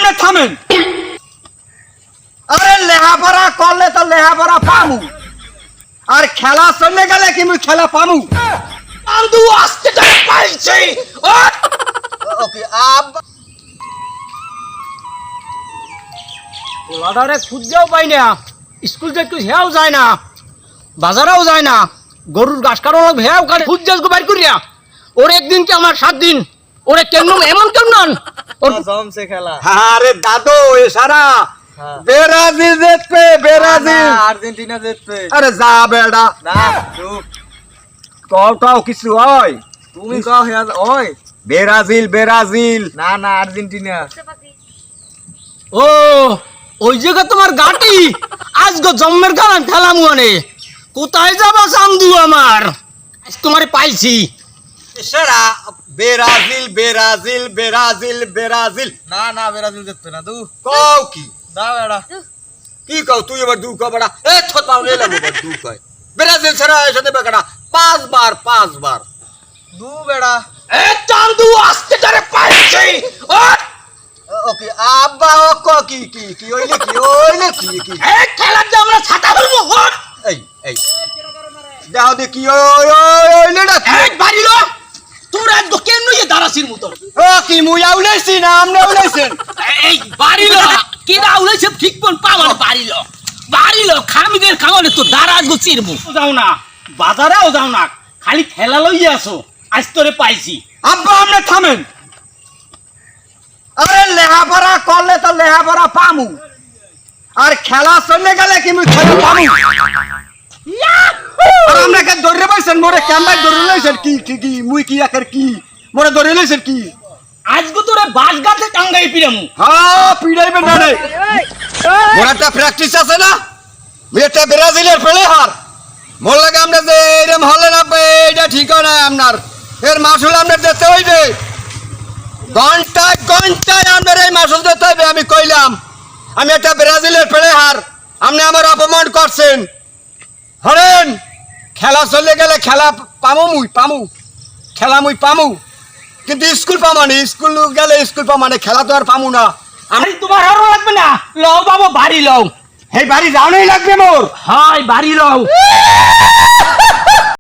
আপনি থামেন। আরে লেহাপড়া করলে তো লেহাপড়া পামু, আর খেলা চলে গেলে কি মুই খেলা পামু? আন্দু আস্তে করে পাইছি। ওকে আব্বা পোলাটারে খুঁজেও পাই না, স্কুল যে একটু হেয়াও যায় না, বাজারেও যায় না, গরুর ঘাস কাটানো লাগবে হেয়াও কাটে, খুঁজে বাইর করিয়া ওর একদিন কি আমার 7 দিন, ওরে কেন এমন কেন ওর জমছে খেলা। আরে দাদু এসারা ব্রাজিল জিতবে, ব্রাজিল আর্জেন্টিনা জিতবে। আরে যা বেড়া না চুপ, কও কিছু হয়। তুমি কও হেয়া ওই। ব্রাজিল ব্রাজিল না না আর্জেন্টিনা। ও ওই জায়গা তোমার গাটি আজকে জন্মের কারণ ঠেলাম মানে কোথায় যাবা চান্দু আমার আজ তোমারে পাইছি। এসারা ব্রাজিল ব্রাজিল ব্রাজিল ব্রাজিল না না ব্রাজিল জিতবে না। কও কি দাও এডা। কি কও তুই এবার দু কও বড়া এ ছোট পাও লে লাগো দু কয় ব্রাজিল ছাড়া এসে দেবে কাটা 5 বার বেড়া। এ চান্দু আস্তে করে পাইছি। ওকে আব্বা ও ক কি কি কি ওইলে কি এ খেলার যে আমরা ছাতা বলবো হট এই দাও দে কি ওইলে না এক বাড়িলো তোর আজ কেন নিয়ে দাঁড়াছিস মতো ও কি মুই আউলাইছি না আমনে আউলাইছেন এই বাড়িলো কি দাউলাইছে ঠিক কোন পাওয়ার বাড়িলো খামিদের খাওয়ালে তো দাঁড়াজ গো চিরমু যাও না বাজারেও যাও না খালি খেলা লইয়া আসো আজ তোরে পাইছি। আব্বা আপনি থামেন। আরে লেহাপড়া করলে তো লেহাপড়া পামু, আর খেলা চলে গেলে কি মুই খেলা পামু? আর আপনাকে ধরে পাইছেন মোরে ক্যাম্বাই ধরে লইছেন কি কি কি মুই কি একের কি মোরে ধরে লইছেন কি? আজকে তোরে বাস গাছে টাঙ্গাই পিরামু। হ্যাঁ পিড়াইবেন না রে, মোর একটা প্র্যাকটিস আছে না, মুই একটা ব্রাজিলের প্লেয়ার, মোর লাগে আমরা যে এরম হলে না এটা ঠিক না আপনার, এর মাসুল আপনার দিতে হইবে, ঘন্টায় আপনার এই মাসুল দিতে হইবে। আমি কইলাম আমি একটা ব্রাজিলের প্লেয়ার, আপনি আমার অপমান করছেন। হরেন খেলা চলে গেলে খেলা খেলা মুই পামু, কিন্তু স্কুল পামানি, স্কুল গেলে স্কুল পামানি, খেলা তো আর পামু না। আমি তোমার আরো লাগবে না, লও বাবা বাড়ি লও। এই বাড়ি যাওয়াই লাগবে মোর। হাই বাড়ি লও।